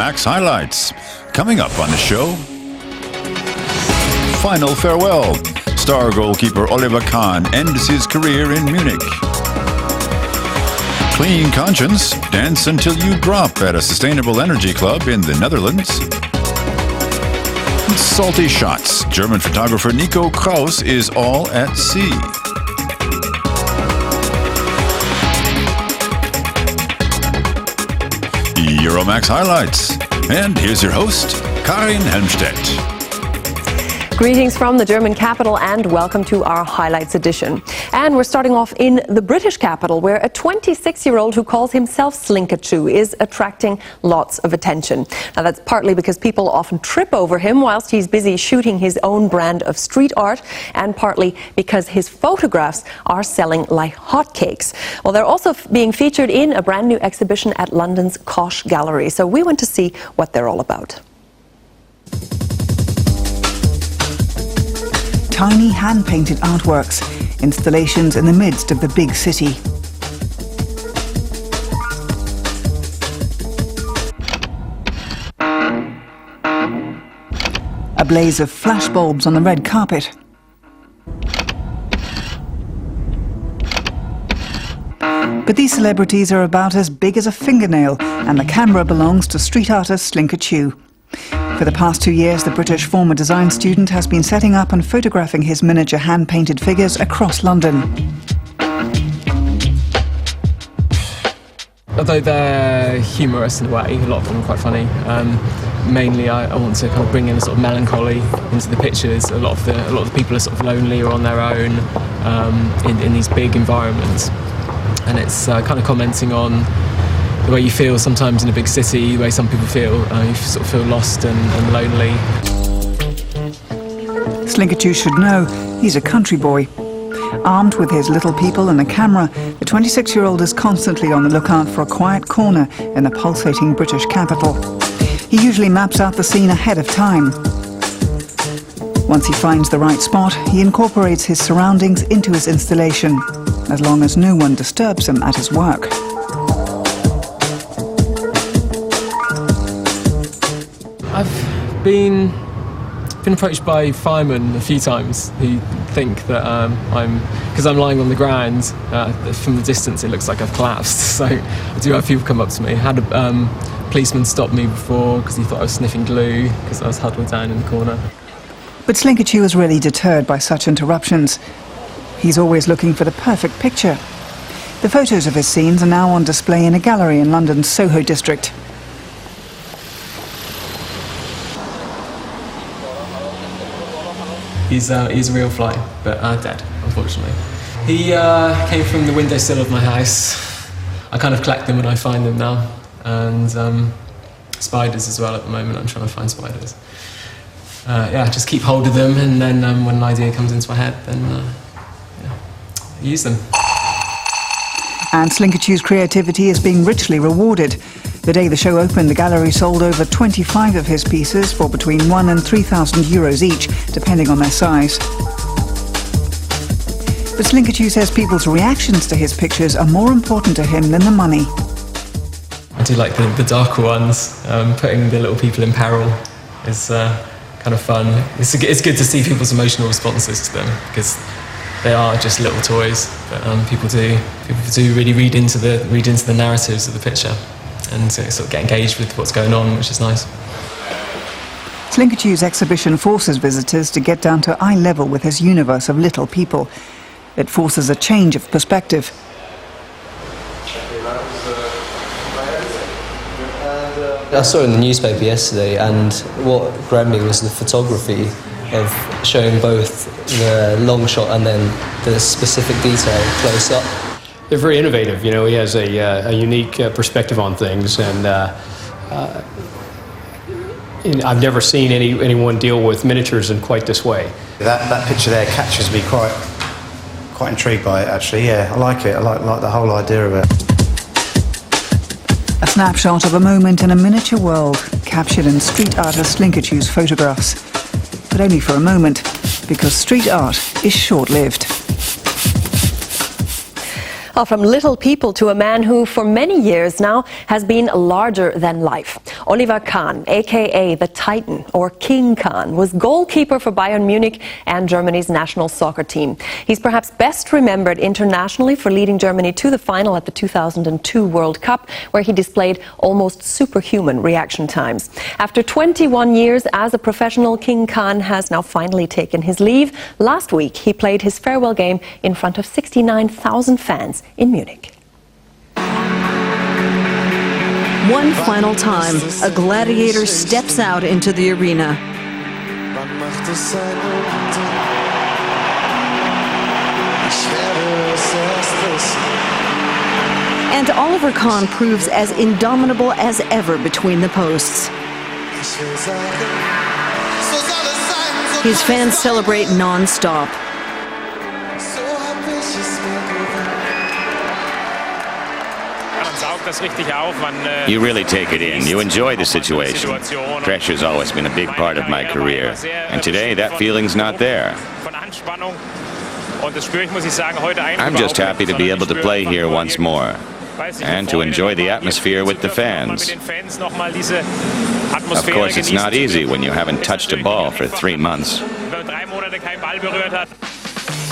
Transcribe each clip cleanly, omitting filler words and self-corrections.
Euromaxx highlights. Coming up on the show, final farewell. Star goalkeeper Oliver Kahn ends his career in Munich. Clean conscience, dance until you drop at a sustainable energy club in the Netherlands. Salty shots. German photographer Nico Kraus is all at sea. Euromaxx highlights. And here's your host, Karin Helmstedt. Greetings from the German capital and welcome to our highlights edition. And we're starting off in the British capital, where a 26-year-old who calls himself Slinkachu is attracting lots of attention. Now that's partly because people often trip over him whilst he's busy shooting his own brand of street art, and partly because his photographs are selling like hotcakes. Well, they're also being featured in a brand new exhibition at London's Koch Gallery. So we went to see what they're all about. Tiny hand-painted artworks, installations in the midst of the big city. A blaze of flashbulbs on the red carpet. But these celebrities are about as big as a fingernail, and the camera belongs to street artist Slinkachu. For the past 2 years, the British former design student has been setting up and photographing his miniature hand-painted figures across London. Although they're humorous in a way, a lot of them are quite funny. Mainly, I want to kind of bring in a sort of melancholy into the pictures. A lot of the people are sort of lonely or on their own in these big environments, and it's kind of commenting on the way you feel sometimes in a big city, the way some people feel. You sort of feel lost and lonely. Slinkachu should know he's a country boy. Armed with his little people and a camera, the 26-year-old is constantly on the lookout for a quiet corner in the pulsating British capital. He usually maps out the scene ahead of time. Once he finds the right spot, he incorporates his surroundings into his installation, as long as no one disturbs him at his work. I've been approached by firemen a few times who think that because I'm lying on the ground, from the distance it looks like I've collapsed. So I do have people come up to me. I had a policeman stop me before because he thought I was sniffing glue because I was huddled down in the corner. But Slinkachu is really deterred by such interruptions. He's always looking for the perfect picture. The photos of his scenes are now on display in a gallery in London's Soho district. He's a real fly, but dead, unfortunately. He came from the windowsill of my house. I kind of collect them when I find them now. And spiders as well at the moment. I'm trying to find spiders. Just keep hold of them, and then when an idea comes into my head, then use them. And Slinkachu's creativity is being richly rewarded. The day the show opened, the gallery sold over 25 of his pieces for between €1,000 and €3,000 each, depending on their size. But Slinkachu says people's reactions to his pictures are more important to him than the money. I do like the darker ones. Putting the little people in peril is kind of fun. It's good to see people's emotional responses to them, because they are just little toys, but people do really read into the narratives of the picture, and sort of get engaged with what's going on, which is nice. Slinkachu's exhibition forces visitors to get down to eye level with his universe of little people. It forces a change of perspective. I saw it in the newspaper yesterday, and what grabbed me was the photography of showing both the long shot and then the specific detail close up. They're very innovative. You know, he has a unique perspective on things, and I've never seen anyone deal with miniatures in quite this way. That picture there catches me quite intrigued by it, actually. Yeah, I like it. I like the whole idea of it. A snapshot of a moment in a miniature world, captured in street artist Slinkachu's photographs. But only for a moment, because street art is short-lived. Well, from little people to a man who for many years now has been larger than life. Oliver Kahn, aka the Titan or King Kahn, was goalkeeper for Bayern Munich and Germany's national soccer team. He's perhaps best remembered internationally for leading Germany to the final at the 2002 World Cup, where he displayed almost superhuman reaction times. After 21 years as a professional, King Kahn has now finally taken his leave. Last week, he played his farewell game in front of 69,000 fans in Munich. One final time, a gladiator steps out into the arena. And Oliver Kahn proves as indomitable as ever between the posts. His fans celebrate non-stop. You really take it in. You enjoy the situation. Pressure's always been a big part of my career. And today, that feeling's not there. I'm just happy to be able to play here once more and to enjoy the atmosphere with the fans. Of course, it's not easy when you haven't touched a ball for 3 months.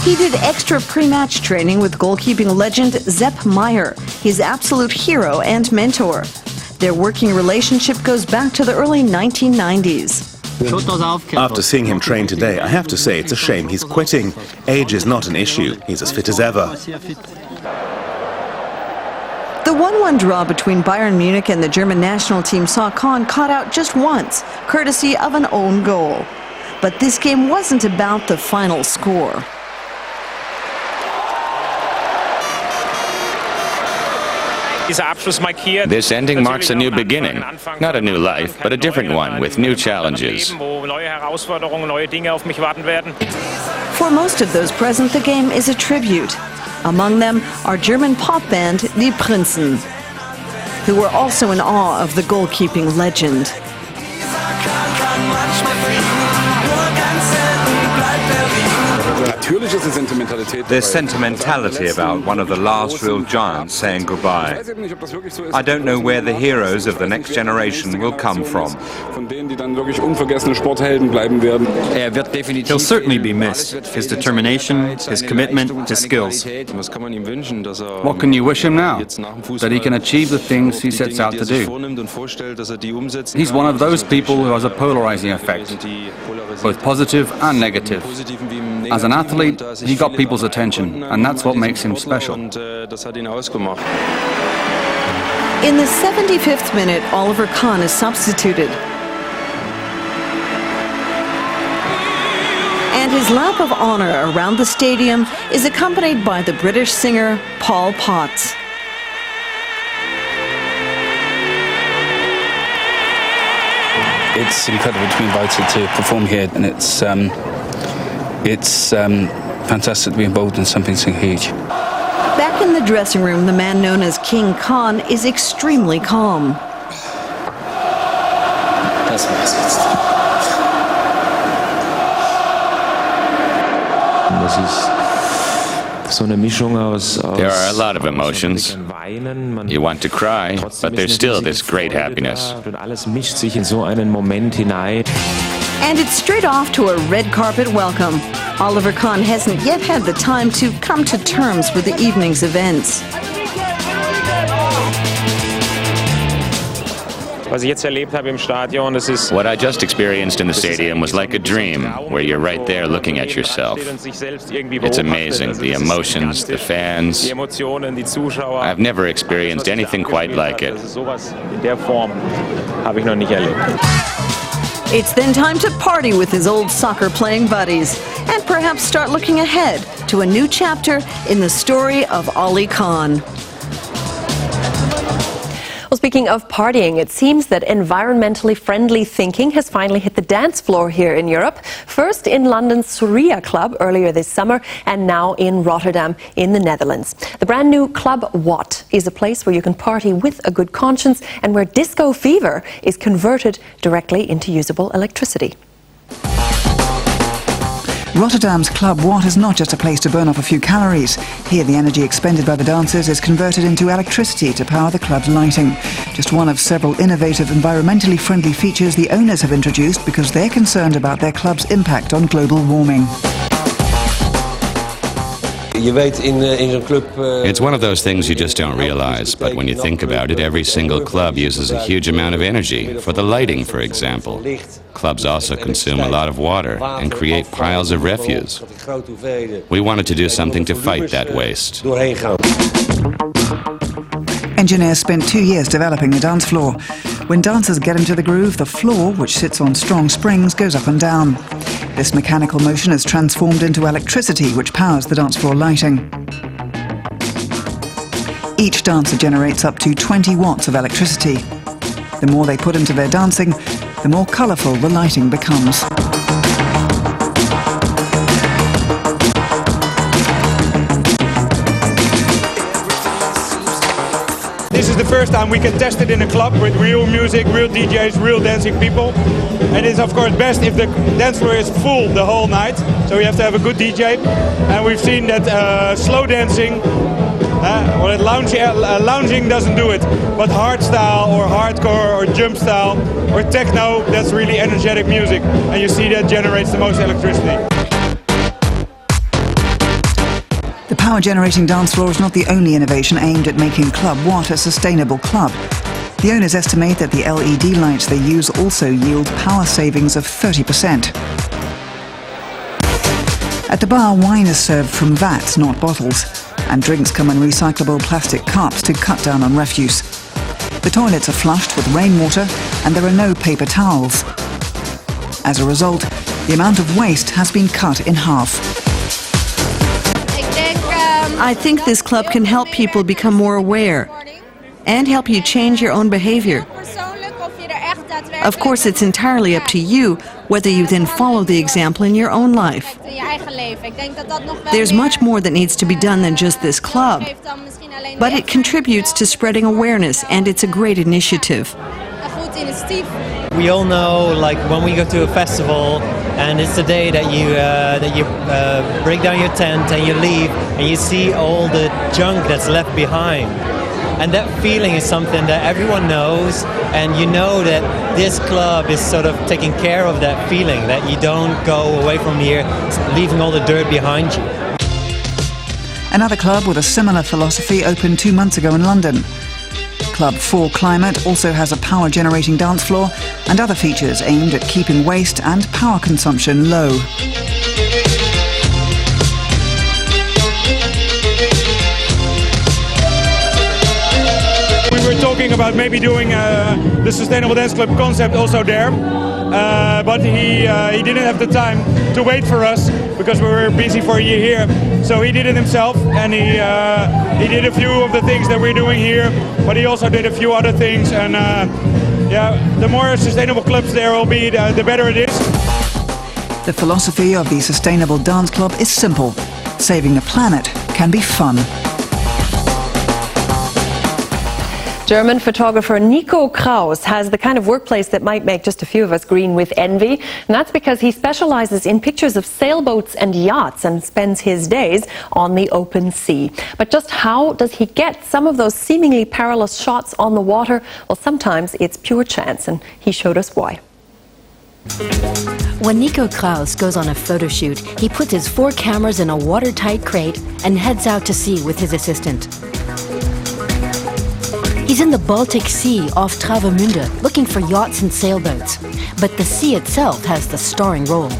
He did extra pre-match training with goalkeeping legend Sepp Maier, his absolute hero and mentor. Their working relationship goes back to the early 1990s. After seeing him train today, I have to say it's a shame he's quitting. Age is not an issue. He's as fit as ever. The 1-1 draw between Bayern Munich and the German national team saw Kahn caught out just once, courtesy of an own goal. But this game wasn't about the final score. This ending marks a new beginning. Not a new life, but a different one with new challenges. For most of those present, the game is a tribute. Among them are German pop band Die Prinzen, who were also in awe of the goalkeeping legend. There's sentimentality about one of the last real giants saying goodbye. I don't know where the heroes of the next generation will come from. He'll certainly be missed. His determination, his commitment, his skills. What can you wish him now? That he can achieve the things he sets out to do. He's one of those people who has a polarizing effect, both positive and negative. As an athlete, he got people's attention, and that's what makes him special. In the 75th minute, Oliver Kahn is substituted. And his lap of honor around the stadium is accompanied by the British singer Paul Potts. It's incredible to be invited to perform here, and it's fantastic to be involved in something so huge. Back in the dressing room, the man known as King Kahn is extremely calm. There are a lot of emotions. You want to cry, but there's still this great happiness. And it's straight off to a red carpet welcome. Oliver Kahn hasn't yet had the time to come to terms with the evening's events. What I just experienced in the stadium was like a dream, where you're right there looking at yourself. It's amazing, the emotions, the fans. I've never experienced anything quite like it. It's then time to party with his old soccer-playing buddies and perhaps start looking ahead to a new chapter in the story of Ollie Kahn. Well, speaking of partying, it seems that environmentally friendly thinking has finally hit the dance floor here in Europe. First in London's Soria Club earlier this summer, and now in Rotterdam in the Netherlands. The brand new Club Watt is a place where you can party with a good conscience and where disco fever is converted directly into usable electricity. Rotterdam's Club Watt is not just a place to burn off a few calories. Here, the energy expended by the dancers is converted into electricity to power the club's lighting. Just one of several innovative, environmentally friendly features the owners have introduced because they're concerned about their club's impact on global warming. It's one of those things you just don't realize, but when you think about it, every single club uses a huge amount of energy, for the lighting, for example. Clubs also consume a lot of water and create piles of refuse. We wanted to do something to fight that waste. Engineers spent 2 years developing the dance floor. When dancers get into the groove, the floor, which sits on strong springs, goes up and down. This mechanical motion is transformed into electricity, which powers the dance floor lighting. Each dancer generates up to 20 watts of electricity. The more they put into their dancing, the more colourful the lighting becomes. This is the first time we can test it in a club with real music, real DJs, real dancing people. And it's of course best if the dance floor is full the whole night. So you have to have a good DJ. And we've seen that slow dancing, lounging doesn't do it. But hardstyle or hardcore or jump style or techno, that's really energetic music. And you see that generates the most electricity. The power-generating dance floor is not the only innovation aimed at making Club Watt a sustainable club. The owners estimate that the LED lights they use also yield power savings of 30%. At the bar, wine is served from vats, not bottles, and drinks come in recyclable plastic cups to cut down on refuse. The toilets are flushed with rainwater, and there are no paper towels. As a result, the amount of waste has been cut in half. I think this club can help people become more aware and help you change your own behavior. Of course, it's entirely up to you whether you then follow the example in your own life. There's much more that needs to be done than just this club, but it contributes to spreading awareness, and it's a great initiative. We all know, like when we go to a festival and it's the day that you break down your tent and you leave and you see all the junk that's left behind. And that feeling is something that everyone knows, and you know that this club is sort of taking care of that feeling, that you don't go away from here leaving all the dirt behind you. Another club with a similar philosophy opened 2 months ago in London. Club 4 Climate also has a power-generating dance floor and other features aimed at keeping waste and power consumption low. We were talking about maybe doing the Sustainable Dance Club concept also there, but he didn't have the time to wait for us because we were busy for a year here. So he did it himself, and he did a few of the things that we're doing here, but he also did a few other things. And yeah, the more sustainable clubs there will be, the better it is. The philosophy of the Sustainable Dance Club is simple. Saving the planet can be fun. German photographer Nico Kraus has the kind of workplace that might make just a few of us green with envy. And that's because he specializes in pictures of sailboats and yachts and spends his days on the open sea. But just how does he get some of those seemingly perilous shots on the water? Well, sometimes it's pure chance, and he showed us why. When Nico Kraus goes on a photo shoot, he puts his 4 cameras in a watertight crate and heads out to sea with his assistant. He's in the Baltic Sea off Travemünde looking for yachts and sailboats. But the sea itself has the starring role.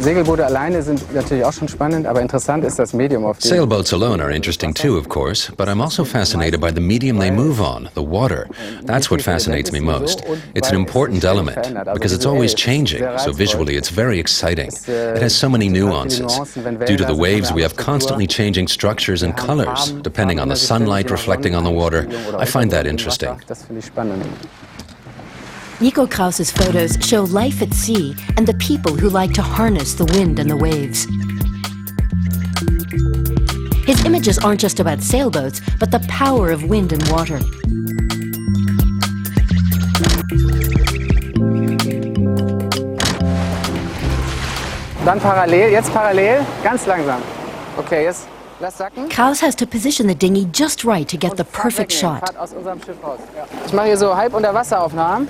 Segelboote alleine sind natürlich auch schon spannend, aber interessant ist das Medium of the... Sailboats alone are interesting too, of course, but I'm also fascinated by the medium they move on, the water. That's what fascinates me most. It's an important element, because it's always changing, so visually it's very exciting. It has so many nuances. Due to the waves, we have constantly changing structures and colors, depending on the sunlight reflecting on the water. I find that interesting. Nico Kraus's photos show life at sea and the people who like to harness the wind and the waves. His images aren't just about sailboats, but the power of wind and water. Dann parallel, jetzt parallel, ganz langsam. Okay, jetzt lass sacken. Kraus has to position the dinghy just right to get the perfect shot. Fahrt aus unserem Schiff raus. Ja. Ich mache hier so Halbunterwasseraufnahmen.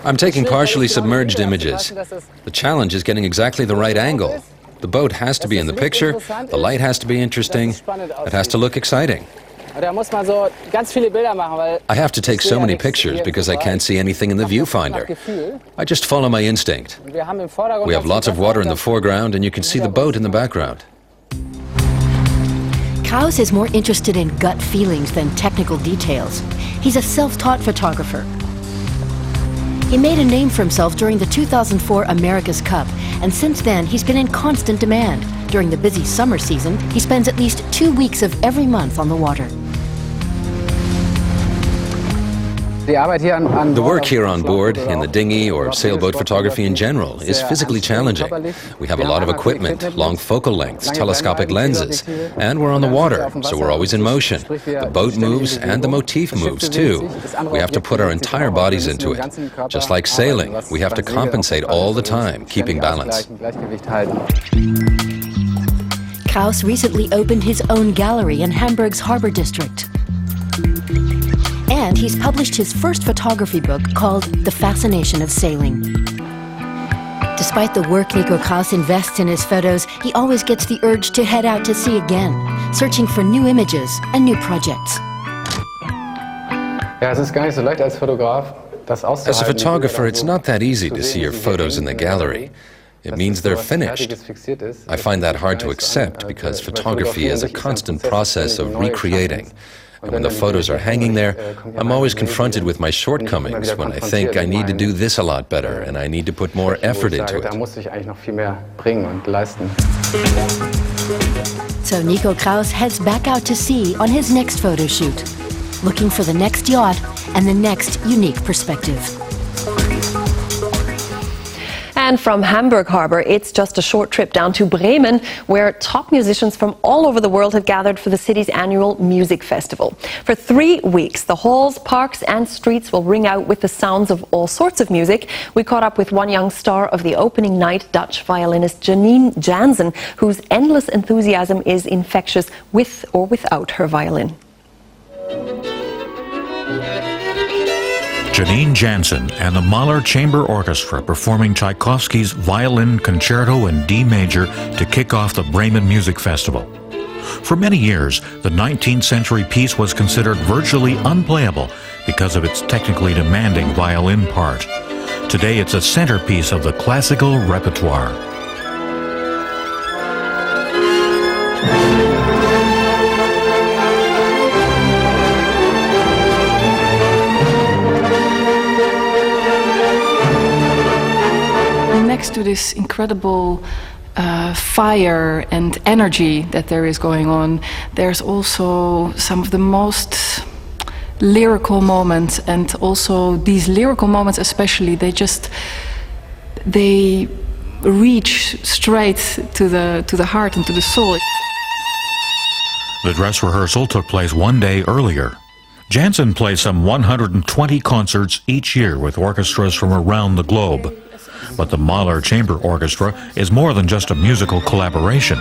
I'm taking partially submerged images. The challenge is getting exactly the right angle. The boat has to be in the picture, the light has to be interesting, it has to look exciting. Da muss man so ganz viele Bilder machen, weil I have to take so many pictures because I can't see anything in the viewfinder. I just follow my instinct. We have lots of water in the foreground and you can see the boat in the background. Kraus is more interested in gut feelings than technical details. He's a self-taught photographer. He made a name for himself during the 2004 America's Cup, and since then he's been in constant demand. During the busy summer season, he spends at least 2 weeks of every month on the water. The work here on board, in the dinghy or sailboat photography in general, is physically challenging. We have a lot of equipment, long focal lengths, telescopic lenses, and we're on the water, so we're always in motion. The boat moves and the motif moves too. We have to put our entire bodies into it. Just like sailing, we have to compensate all the time, keeping balance. Kraus recently opened his own gallery in Hamburg's Harbor District. And he's published his first photography book called The Fascination of Sailing. Despite the work Nico Kraus invests in his photos, he always gets the urge to head out to sea again, searching for new images and new projects. Ja, es ist gar nicht so leicht als Fotograf, das auszuhalten. As a photographer, it's not that easy to see your photos in the gallery. It means they're finished. I find that hard to accept because photography is a constant process of recreating. And when the photos are hanging there, I'm always confronted with my shortcomings when I think I need to do this a lot better and I need to put more effort into it. So Nico Kraus heads back out to sea on his next photo shoot, looking for the next yacht and the next unique perspective. And from Hamburg Harbor, it's just a short trip down to Bremen, where top musicians from all over the world have gathered for the city's annual music festival. For 3 weeks, the halls, parks and streets will ring out with the sounds of all sorts of music. We caught up with one young star of the opening night, Dutch violinist Janine Jansen, whose endless enthusiasm is infectious with or without her violin. Janine Jansen and the Mahler Chamber Orchestra performing Tchaikovsky's Violin Concerto in D major to kick off the Bremen Music Festival. For many years, the 19th century piece was considered virtually unplayable because of its technically demanding violin part. Today it's a centerpiece of the classical repertoire. Next to this incredible fire and energy that there is going on, there's also some of the most lyrical moments, and also these lyrical moments especially, they reach straight to the heart and to the soul. The dress rehearsal took place 1 day earlier. Jansen plays some 120 concerts each year with orchestras from around the globe. But the Mahler Chamber Orchestra is more than just a musical collaboration.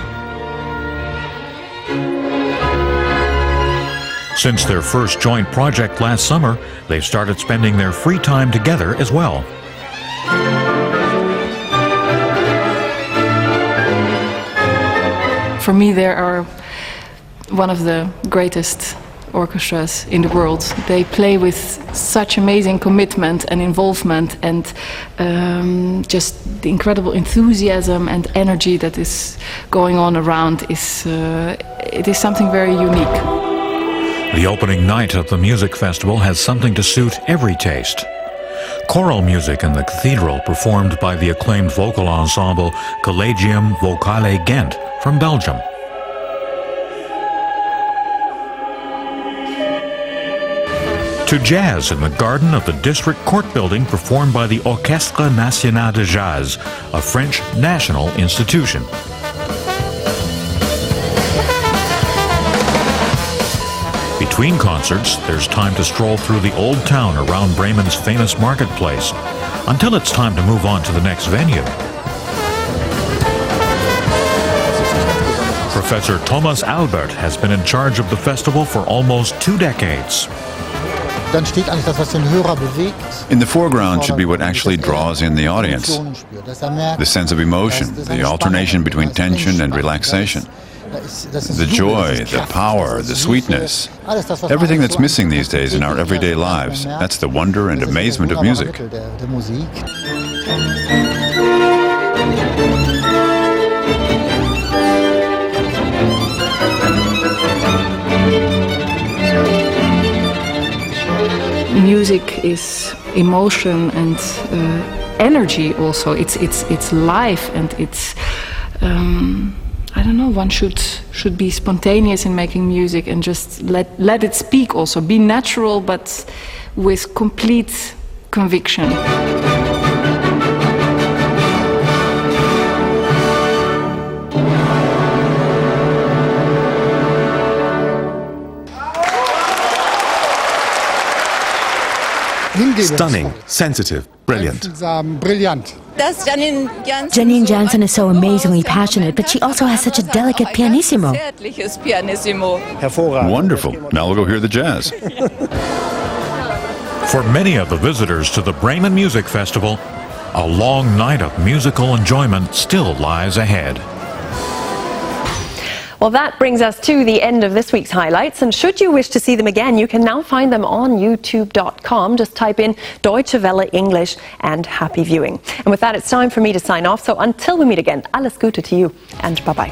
Since their first joint project last summer, they've started spending their free time together as well. For me, they are one of the greatest orchestras in the world. They play with such amazing commitment and involvement, and just the incredible enthusiasm and energy that is going on around it is something very unique. The opening night of the music festival has something to suit every taste. Choral music in the cathedral performed by the acclaimed vocal ensemble Collegium Vocale Ghent from Belgium. To jazz in the garden of the District Court building performed by the Orchestre National de Jazz, a French national institution. Between concerts, there's time to stroll through the old town around Bremen's famous marketplace, until it's time to move on to the next venue. Professor Thomas Albert has been in charge of the festival for almost 2 decades. In the foreground should be what actually draws in the audience. The sense of emotion, the alternation between tension and relaxation. The joy, the power, the sweetness. Everything that's missing these days in our everyday lives. That's the wonder and amazement of music. Music is emotion and energy also. It's life, and it's I don't know. One should be spontaneous in making music and just let it speak. Also, be natural, but with complete conviction. Stunning, sensitive, brilliant. Janine Jansen is so amazingly passionate, but she also has such a delicate pianissimo. Wonderful. Now we'll go hear the jazz. For many of the visitors to the Bremen Music Festival, a long night of musical enjoyment still lies ahead. Well, that brings us to the end of this week's highlights, and should you wish to see them again, you can now find them on youtube.com. Just type in Deutsche Welle English and happy viewing. And with that, it's time for me to sign off. So until we meet again, alles Gute to you and bye-bye.